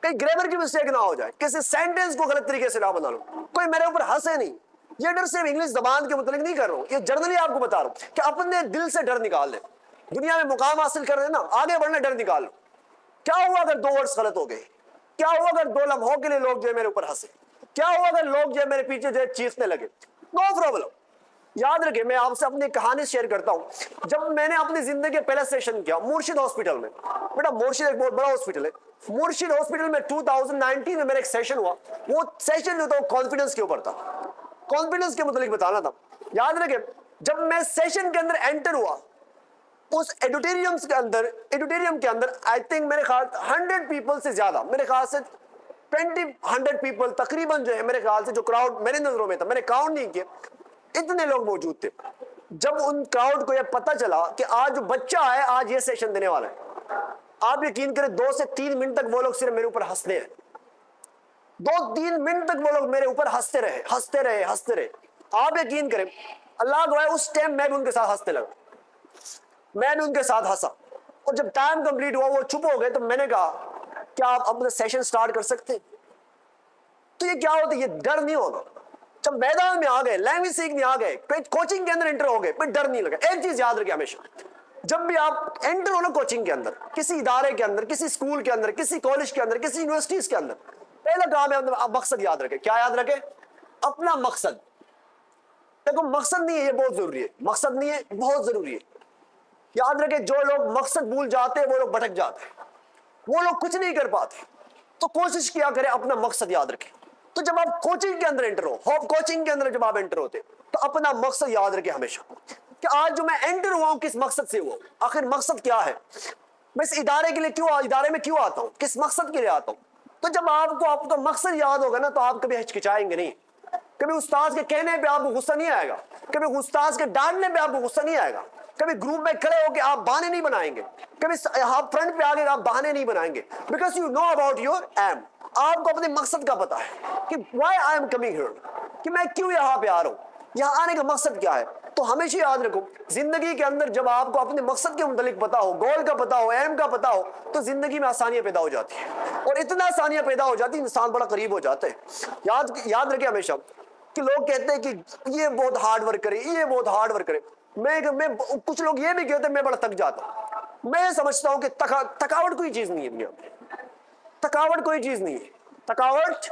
کہیں گرامر کی مسٹیک نہ ہو جائے, کسی سینٹینس کو غلط طریقے سے نہ بنا لوں, کوئی میرے اوپر ہنسے نہیں. یہ ڈر صرف انگلش زبان کے متعلق نہیں کر رہا ہوں, یہ جنرلی آپ کو بتا رہا ہوں کہ اپنے دل سے ڈر نکال دیں. دنیا میں مقام حاصل کر رہے نا, آگے بڑھنے ڈر نکال لو. کیا ہوا اگر 2 ورڈز غلط ہو گئے؟ کیا ہوا اگر 2 لمحوں کے لیے لوگ جو ہے میرے اوپر ہنسے؟ کیا ہوا اگر لوگ جو ہے میرے پیچھے جو ہے چیخنے لگے؟ No problem. یاد رکھیں, میں آپ سے اپنی کہانی شیئر کرتا ہوں. جب میں نے اپنی زندگی کا پہلا سیشن کیا مرشد ہاسپٹل میں, بیٹا مرشد ایک بہت بڑا ہاسپٹل ہے, مرشد ہاسپٹل میں 2019 میں میرا ایک سیشن ہوا. وہ سیشن جو تھا وہ کانفیڈنس کے اوپر تھا, کانفیڈنس کے متعلق بتانا تھا. یاد رکھیں, جب میں سیشن کے اندر انٹر ہوا, اس ایڈیٹوریم کے اندر آئی تھنک میرے خیال 100 پیپل سے زیادہ, میرے خیال سے 100 پیپل تقریباً جو ہے میرے خیال سے, جو کراؤڈ میرے نظروں میں تھا, میں نے کاؤنٹ نہیں کیا, اتنے لوگ موجود تھے. جب ان کراؤڈ کو یہ پتا چلا کہ آج جو بچہ ہے آج یہ سیشن دینے والا ہے, آپ یقین کریں 2 سے 3 منٹ تک وہ لوگ صرف میرے اوپر ہنستے ہیں. 2-3 منٹ تک وہ لوگ میرے اوپر ہنستے رہے. آپ یقین کریں, اللہ گواہ اس ٹائم میں بھی ان کے ساتھ ہنسنے لگا, میں نے ان کے ساتھ ہنسا. اور جب ٹائم کمپلیٹ ہوا وہ چپ ہو گئے, تو میں نے کہا کیا آپ اپنا سیشن سٹارٹ کر سکتے ہیں؟ تو یہ کیا ہوتا ہے, یہ ڈر نہیں ہوگا. جب میدان میں آ گئے, لینگویج سیکھنے آ گئے, کوچنگ کے اندر انٹر ہو گئے, پھر ڈر نہیں لگا. ایک چیز یاد رکھیں ہمیشہ, جب بھی آپ انٹر ہو نا کوچنگ کے اندر, کسی ادارے کے اندر, کسی اسکول کے اندر, کسی کالج کے اندر, کسی یونیورسٹیز کے اندر, پہلا کام ہے آپ مقصد یاد رکھیں. کیا یاد رکھیں؟ اپنا مقصد. دیکھو مقصد نہیں ہے, یہ بہت ضروری ہے. مقصد نہیں ہے, بہت ضروری ہے. یاد رکھیں, جو لوگ مقصد بھول جاتے ہیں وہ لوگ بھٹک جاتے ہیں, وہ لوگ کچھ نہیں کر پاتے. تو کوشش کیا کریں اپنا مقصد یاد رکھیں. تو جب آپ کوچنگ کے اندر انٹر ہو, ہوپ کوچنگ کے اندر جب آپ انٹر ہوتے, تو اپنا مقصد یاد رکھیں ہمیشہ کہ آج جو میں انٹر ہوا ہوں کس مقصد سے ہوا ہوں, آخر مقصد کیا ہے, میں اس ادارے کے لیے ادارے میں کیوں آتا ہوں, کس مقصد کے لیے آتا ہوں. تو جب آپ کا مقصد یاد ہوگا نا, تو آپ کبھی ہچکچائیں گے نہیں. کبھی استاد کے کہنے پہ آپ کو غصہ نہیں آئے گا, کبھی استاد کے ڈانٹنے پہ آپ کو غصہ نہیں آئے گا, کبھی گروپ میں کھڑے ہو کے آپ بہانے نہیں بنائیں گے, کبھی آپ فرنٹ پہ آگے آپ بہانے نہیں بنائیں گے. Because you know about your aim, آپ کو اپنے مقصد کا پتا ہے کہ why I am coming here, کہ میں کیوں یہاں پہ آ رہا ہوں, یہاں آنے کا مقصد کیا ہے. تو ہمیشہ یاد رکھو, زندگی کے اندر جب آپ کو اپنے مقصد کے متعلق پتا ہو, گول کا پتا ہو, ایم کا پتا ہو, تو زندگی میں آسانیاں پیدا ہو جاتی ہیں. اور اتنا آسانیاں پیدا ہو جاتی ہیں, انسان بڑا قریب ہو جاتا ہے. یاد رکھے ہمیشہ کہ لوگ کہتے ہیں کہ یہ بہت ہارڈ ورک کرے, یہ بہت ہارڈ ورک کرے. میں کچھ لوگ یہ بھی کہتے ہیں میں بڑا تھک جاتا ہوں. میں سمجھتا ہوں کہ تھکاوٹ کوئی چیز نہیں ہے دنیا میں, تھکاوٹ کوئی چیز نہیں ہے. تھکاوٹ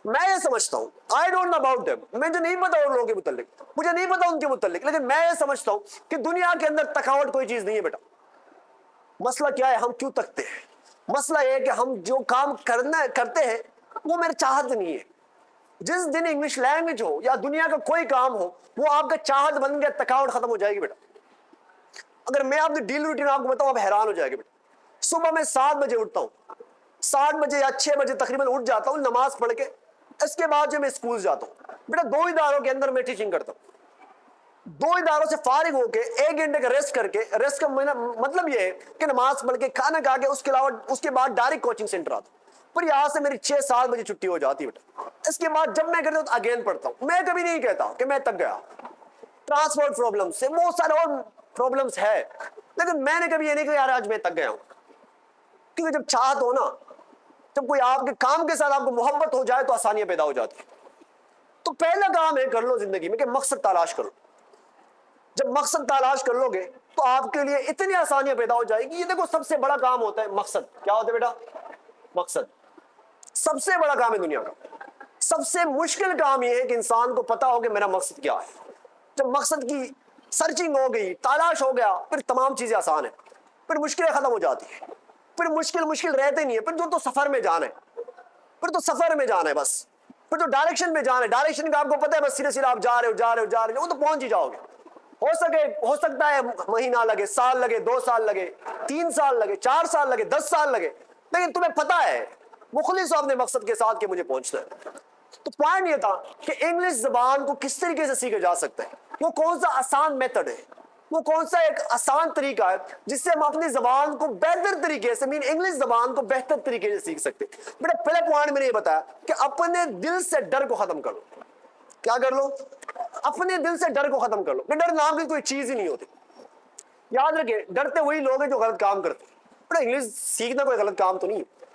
میں یہ سمجھتا ہوں, I don't know about them, مجھے نہیں پتا اور لوگوں کے متعلق, مجھے نہیں پتا ان کے متعلق, لیکن میں یہ سمجھتا ہوں کہ دنیا کے اندر تھکاوٹ کوئی چیز نہیں ہے بیٹا. مسئلہ کیا ہے, ہم کیوں تھکتے ہیں. مسئلہ یہ ہے کہ ہم جو کام کرتے ہیں وہ میرے چاہت نہیں ہے. جس دن انگلش لینگویج ہو یا دنیا کا کوئی کام ہو, وہ آپ کا چاہت بن گیا, تھکاوٹ ختم ہو جائے گی بیٹا. اگر میں اپنی ڈیلی روٹین آپ کو بتاؤں, آپ حیران ہو جائے گے بیٹا. صبح میں 7 بجے اٹھتا ہوں, 7 بجے یا 6 بجے تقریباً اٹھ جاتا ہوں, نماز پڑھ کے اس کے بعد جو میں اسکول جاتا ہوں. بیٹا 2 اداروں کے اندر میں ٹیچنگ کرتا ہوں. 2 اداروں سے فارغ ہو کے 1 گھنٹے کا ریسٹ کر کے, ریسٹ کا مطلب یہ ہے کہ نماز پڑھ کے کھانا کھا کے اس کے بعد ڈائریکٹ کوچنگ سینٹر آتا ہوں. پھر یہاں سے میری 6-7 بجے چھٹی ہو جاتی ہے بیٹا. اس کے بعد جب میں کرتا ہوں تو اگین پڑھتا ہوں. میں کبھی نہیں کہتا کہ میں تک گیا, ٹرانسپورٹ پرابلم سے بہت سارے اور پرابلمس ہے, لیکن میں نے کبھی یہ نہیں کہا یار آج میں تک گیا ہوں. کیونکہ جب چاہت ہو نا, جب کوئی آپ کے کام کے ساتھ آپ کو محبت ہو جائے تو آسانیاں پیدا ہو جاتی ہیں. تو پہلا کام ہے کر لو زندگی میں کہ مقصد تلاش کرو. جب مقصد تلاش کر لو گے تو آپ کے لیے اتنی آسانیاں پیدا ہو جائے گی. یہ دیکھو سب سے بڑا کام ہوتا ہے مقصد. کیا ہوتا ہے بیٹا؟ مقصد سب سے بڑا کام ہے دنیا کا. سب سے مشکل کام یہ ہے کہ انسان کو پتا ہو کہ میرا مقصد کیا ہے. جب مقصد کی سرچنگ ہو گئی, تلاش ہو گیا, پھر تمام چیزیں آسان ہیں, پھر مشکلیں ختم ہو جاتی ہیں. پھر مشکل رہتے نہیں ہے, پھر جو تو سفر میں جانا ہے, پھر تو سفر میں جانا ہے بس, پھر تو ڈائریکشن میں جانا ہے. ڈائریکشن کا آپ کو پتا ہے, بس سیدھے آپ جا رہے ہو, وہ تو پہنچ ہی جاؤ گے. ہو سکتا ہے مہینہ لگے, سال لگے, 2 سال لگے, 3 سال لگے, 4 سال لگے, 10 سال لگے, لیکن تمہیں پتا ہے مخلص ہو اپنے مقصد کے ساتھ کہ مجھے پہنچنا ہے. تو پوائنٹ یہ تھا کہ انگلش زبان کو کس طریقے سے سیکھا جا سکتا ہے, وہ کون سا آسان میتھڈ ہے, وہ کون سا ایک آسان طریقہ ہے جس سے ہم اپنی زبان کو بہتر طریقے سے, انگلش زبان کو بہتر طریقے سے سیکھ سکتے. بیٹا پہلا پوائنٹ میں نے یہ بتایا کہ اپنے دل سے ڈر کو ختم کرو. کیا کر لو؟ اپنے دل سے ڈر کو ختم کر لو. ڈر نام کی کوئی چیز ہی نہیں ہوتی. یاد رکھیں, ڈرتے وہی لوگ ہیں جو غلط کام کرتے ہیں. بیٹا انگلش سیکھنا کوئی غلط کام تو نہیں ہے.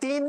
3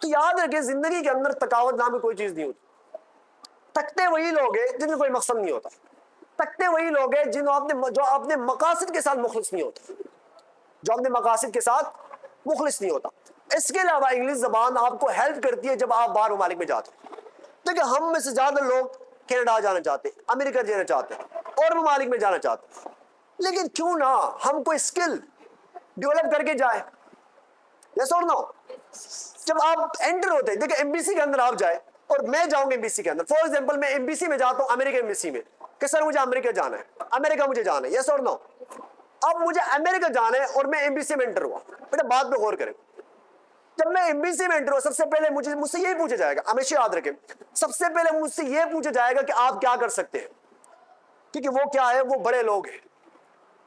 تو یاد رکھیں زندگی کے اندر تکاوت نام کی کوئی چیز نہیں ہوتی. تکتے وہی لوگ ہیں جن میں کوئی مقصد نہیں ہوتا. تکتے وہی لوگ ہیں جو اپنے مقاصد کے ساتھ مخلص نہیں ہوتا, جو اپنے مقاصد کے ساتھ مخلص نہیں ہوتا. اس کے علاوہ انگلش زبان آپ کو ہیلپ کرتی ہے جب آپ باہر ممالک میں جاتے ہیں. دیکھیں ہم میں سے زیادہ لوگ کینیڈا جانا چاہتے ہیں, امریکہ جانا چاہتے ہیں, اور ممالک میں جانا چاہتے ہیں, لیکن کیوں نہ ہم کوئی اسکل ڈیولپ کر کے جائیں. یس اور نو. جب آپ انٹر ہوتے ہیں, دیکھیں ایمبیسی کے اندر آپ جائیں, اور میں جاؤں گا ایمبیسی کے اندر. فار ایگزامپل میں ایمبیسی میں جاتا ہوں, امریکہ ایمبیسی میں, کہ سر مجھے امریکہ جانا ہے, امریکہ مجھے جانا ہے. یس اور نو. اب مجھے امریکہ جانا ہے اور میں ایمبیسی میں انٹر ہوا. بیٹا بات پہ غور کریں. جب میں ایمبیسی میں انٹر ہوا, سب سے پہلے مجھ سے یہی پوچھا جائے گا, ہمیشہ یاد رکھیں, سب سے پہلے مجھ سے یہ پوچھا جائے گا کہ آپ کیا کر سکتے ہیں. کیونکہ وہ کیا ہے, وہ بڑے لوگ ہیں,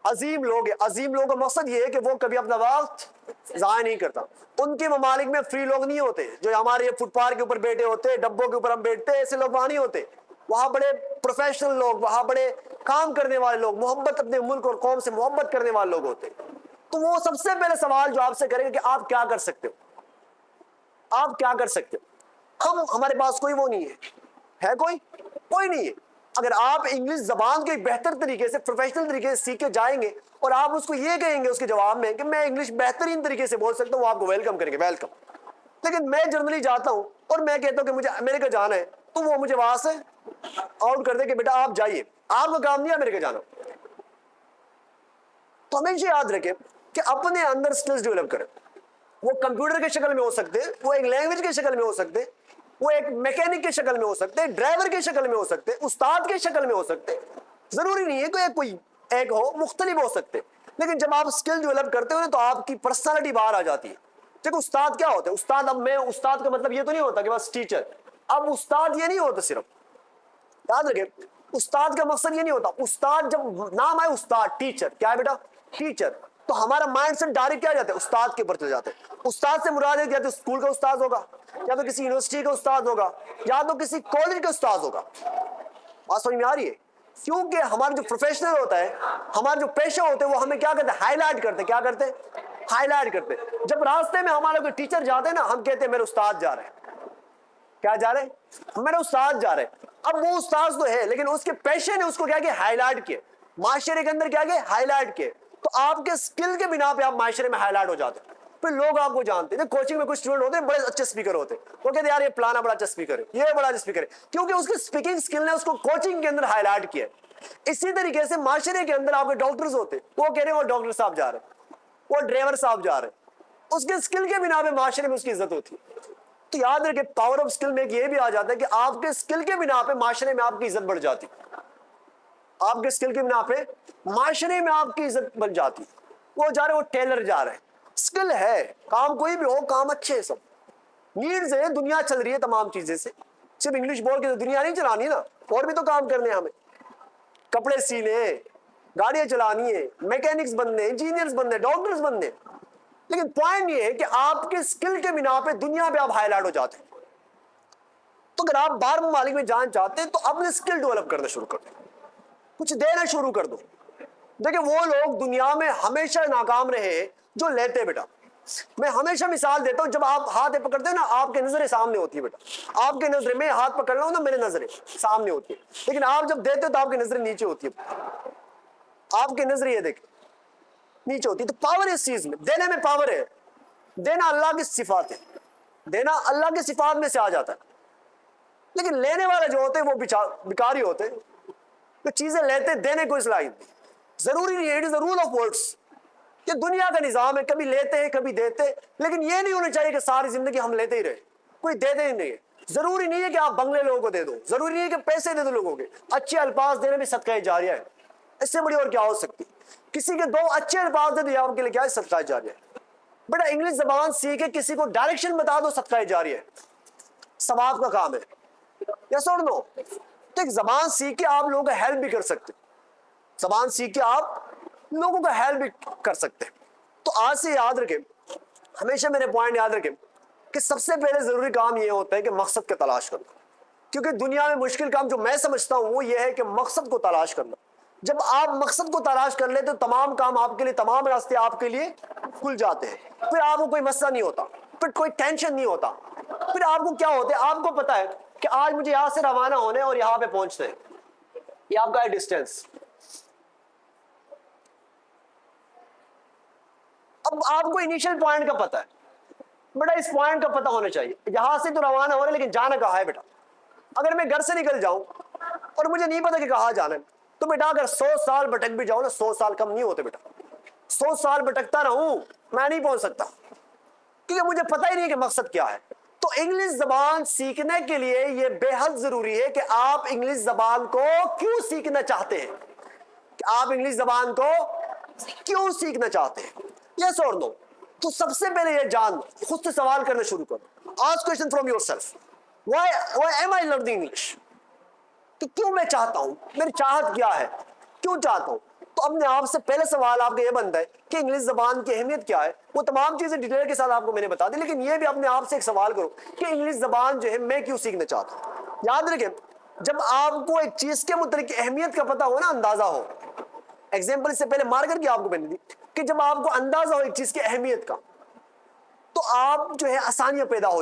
عظیم لوگ ہیں. عظیم لوگوں کا مقصد یہ ہے کہ وہ کبھی اپنا وقت ضائع نہیں کرتا. ان کے ممالک میں فری لوگ نہیں ہوتے جو ہمارے فٹ پاتھ کے اوپر بیٹھے ہوتے, ڈبوں کے اوپر ہم بیٹھتے, ایسے لوگ وہاں نہیں ہوتے. وہاں بڑے پروفیشنل لوگ, وہاں بڑے کام کرنے والے لوگ, محبت اپنے ملک اور قوم سے محبت کرنے والے لوگ ہوتے. تو وہ سب سے پہلے سوال جو آپ سے کریں گے کہ آپ کیا کر سکتے ہو, آپ کیا کر سکتے ہو. ہمارے پاس کوئی وہ نہیں ہے کوئی نہیں ہے. اگر آپ انگلش زبان کو ایک بہتر طریقے سے, پروفیشنل طریقے سے سیکھ کے جائیں گے, اور آپ اس کو یہ کہیں گے اس کے جواب میں کہ میں انگلش بہترین طریقے سے بول سکتا ہوں, وہ آپ کو ویلکم کریں گے, ویلکم. لیکن میں جنرلی جاتا ہوں اور میں کہتا ہوں کہ مجھے امریکہ جانا ہے, تو وہ مجھے وہاں سے آؤٹ کر دے کہ بیٹا آپ جائیے, آپ کا کام نہیں ہے امریکہ جانا. تو ہمیشہ یاد رکھیں کہ اپنے اندر سکلز ڈیولپ کریں. وہ کمپیوٹر کی شکل میں ہو سکتے, وہ ایک لینگویج کی شکل میں ہو سکتے, وہ ایک میکینک کی شکل میں ہو سکتے, ڈرائیور کی شکل میں ہو سکتے, استاد کی شکل میں ہو سکتے. ضروری نہیں ہے کہ کوئی ایک ہو, مختلف ہو سکتے. لیکن جب آپ اسکل ڈیولپ کرتے ہو نا, تو آپ کی پرسنالٹی باہر آ جاتی ہے. دیکھو استاد کیا ہوتا ہے, استاد, اب میں استاد کا مطلب یہ تو نہیں ہوتا کہ بس ٹیچر. اب استاد یہ نہیں ہوتا صرف, یاد رکھیں استاد کا مقصد یہ نہیں ہوتا. استاد جب نام آئے استاد, ٹیچر, کیا ہے بیٹا ٹیچر, تو ہمارا مائنڈ سیٹ ڈائریکٹ کیا جاتا ہے, استاد کے اوپر چل جاتے ہیں. استاد سے مراد ہے یا تو اسکول کا استاد ہوگا, یا تو کسی یونیورسٹی کا استاد ہوگا, یا تو کسی کالج کا استاد ہوگا. بات سمجھ میں آ رہی ہے؟ کیونکہ ہمارا جو پروفیشنل ہوتا ہے, ہمارے جو پیشہ ہوتے ہیں, وہ ہمیں کیا کرتے ہیں, ہائی لائٹ کرتے ہیں. کیا کرتے ہیں, ہائی لائٹ کرتے ہیں. جب راستے میں ہمارا کوئی ٹیچر جاتے ہیں نا, ہم کہتے ہیں میرے استاد جا رہے ہیں. کیا جا رہے ہیں, میرے استاد جا رہے ہیں. اب وہ استاد تو ہے, لیکن اس کے پیشے نے اس کو کیا کیا, ہائی لائٹ کیے, معاشرے کے اندر کیا کیا, ہائی لائٹ کیے. تو آپ کے اسکل کے بنا پہ آپ معاشرے میں ہائی لائٹ ہو جاتے ہیں. پھر لوگ آپ کو جانتے ہیں. کوچنگ میں کچھ اسٹوڈنٹ ہوتے ہیں بڑے اچھے اسپیکر ہوتے ہیں, وہ کہتے ہیں یار یہ پلانا بڑا اچھا اسپیکر ہے, یہ بڑا اچھا اسپیکر ہے, کیونکہ اس کی اسپیکنگ اسکل نے اس کو کوچنگ کے اندر ہائی لائٹ کیا. اسی طریقے سے معاشرے کے اندر آپ کے ڈاکٹرز ہوتے ہیں, وہ کہہ رہے ہیں وہ ڈاکٹر صاحب جا رہے ہیں, وہ ڈرائیور صاحب جا رہے ہیں. اس کے اسکل کے بنا پہ معاشرے میں اس کی عزت ہوتی ہے. تو یاد رکھیں پاور آف اسکل میں یہ بھی آ جاتا ہے کہ آپ کے اسکل کے بنا پہ معاشرے میں آپ کی عزت بڑھ جاتی. آپ کے اسکل کے بنا پہ معاشرے میں آپ کی عزت بن جاتی. وہ جا رہے, وہ ٹیلر جا رہے ہیں, اسکل ہے, کام کوئی بھی ہو, کام اچھے ہیں, سب نیڈز ہے, دنیا چل رہی ہے تمام چیزیں سے. صرف انگلش بول کے تو دنیا نہیں چلانی نا, اور بھی تو کام کرنے ہیں ہمیں. کپڑے سینے, گاڑیاں چلانی ہے, میکینکس بننے, انجینئرز بننے, ڈاکٹرز بننے. لیکن پوائنٹ یہ ہے کہ آپ کے اسکل کے بنا پہ دنیا پہ آپ ہائی لائٹ ہو جاتے ہیں. تو اگر آپ باہر ممالک میں جان چاہتے ہیں تو اپنے اسکل ڈیولپ کرنا شروع کر دیں, کچھ دینا شروع کر دو. دیکھیں وہ لوگ دنیا میں ہمیشہ ناکام رہے جو لیتے. بیٹا میں ہمیشہ مثال دیتا ہوں, جب آپ ہاتھ پکڑتے ہیں نا, آپ کے نظریں سامنے ہوتی ہے. بیٹا آپ کے نظریں, میں ہاتھ پکڑ رہا ہوں نا, میرے نظریں سامنے ہوتی ہے, لیکن آپ جب دیتے ہو تو آپ کی نظریں نیچے ہوتی ہے. آپ کی نظریں یہ دیکھیں نیچے ہوتی ہے. تو پاور اس چیز میں, دینے میں پاور ہے. دینا اللہ کی صفات ہے, دینا اللہ کی صفات میں سے آ جاتا ہے. لیکن لینے والے جو ہوتے ہیں وہ بیکاری ہوتے ہیں. تو چیزیں لیتے, دینے کو صلاحیت نہیں. ضروری نہیں ہے, it is the rule of words. یہ دنیا کا نظام ہے, کبھی لیتے ہیں کبھی دیتے. لیکن یہ نہیں ہونا چاہیے کہ ساری زندگی ہم لیتے ہی رہے, کوئی دیتے ہی نہیں ہے. ضروری نہیں ہے کہ آپ بنگلے لوگوں کو دے دو, ضروری نہیں ہے کہ پیسے دے دو لوگوں کے. اچھے الفاظ دینے بھی صدقہ جاریہ ہے, اس سے بڑی اور کیا ہو سکتی. کسی کے دو اچھے الفاظ دے دو, آپ کے لیے کیا ہے, صدقہ جاریہ ہے. بیٹا انگلش زبان سیکھے, کسی کو ڈائریکشن بتا دو, صدقہ جاریہ ہے, ثواب کا کام ہے. یس اور نو. تو ایک زبان سیکھ کے آپ لوگوں کا ہیلپ بھی کر سکتے, زبان سیکھ کے آپ لوگوں کا ہیلپ بھی کر سکتے. تو آج سے یاد رکھیں, ہمیشہ میرے پوائنٹ یاد رکھیں کہ سب سے پہلے ضروری کام یہ ہوتا ہے کہ مقصد کا تلاش کرنا. کیونکہ دنیا میں مشکل کام جو میں سمجھتا ہوں وہ یہ ہے کہ مقصد کو تلاش کرنا. جب آپ مقصد کو تلاش کر لیتے تو تمام کام آپ کے لیے, تمام راستے آپ کے لیے کھل جاتے ہیں. پھر آپ کو کوئی مسئلہ نہیں ہوتا, پھر کوئی ٹینشن نہیں ہوتا. پھر آپ کو کیا ہوتا ہے, آپ کو پتا ہے کہ آج مجھے یہاں سے روانہ ہونے اور یہاں پہ پہنچتے ہیں, یہ آپ کا ہے ڈسٹینس. اب آپ کو انیشل پوائنٹ کا پتا ہے, بیٹا اس پوائنٹ کا پتا ہونا چاہیے, یہاں سے تو روانہ ہو رہے لیکن جانا کہاں ہے بیٹا. اگر میں گھر سے نکل جاؤں اور مجھے نہیں پتا کہ کہاں جانا ہے, تو بیٹا اگر 100 سال بھٹک بھی جاؤں نا, 100 سال کم نہیں ہوتے بیٹا, 100 سال بھٹکتا رہوں میں نہیں پہنچ سکتا, کیونکہ مجھے پتہ ہی نہیں کہ مقصد کیا ہے. تو انگلش زبان سیکھنے کے لیے یہ بے حد ضروری ہے کہ آپ انگلش زبان کو کیوں سیکھنا چاہتے ہیں, کہ آپ انگلش زبان کو کیوں سیکھنا چاہتے ہیں, یس اور نو. تو سب سے پہلے یہ جان, خود سے سوال کرنا شروع کرو. Ask question from your self, why am I learning English, کہ کیوں میں چاہتا ہوں, میری چاہت کیا ہے, کیوں چاہتا ہوں. تو اپنے آپ سے پہلے سوال آپ کا یہ بنتا ہے کہ انگلش زبان کی اہمیت کیا ہے. وہ تمام چیزیں ڈیٹیل کے ساتھ آپ کو میں نے بتا دی, لیکن یہ بھی اپنے آپ سے ایک سوال کرو کہ انگلش زبان جو ہے میں کیوں سیکھنا چاہتا ہوں. یاد رکھیں, جب آپ کو ایک چیز کے متعلق اہمیت کا پتہ ہو نا, اندازہ ہو, ایگزامپل اس سے پہلے مار کر کے آپ کو میں نے دی کہ جب آپ کو اندازہ ہو ایک چیز کی اہمیت کا, تو آپ جو ہے آسانیاں پیدا ہو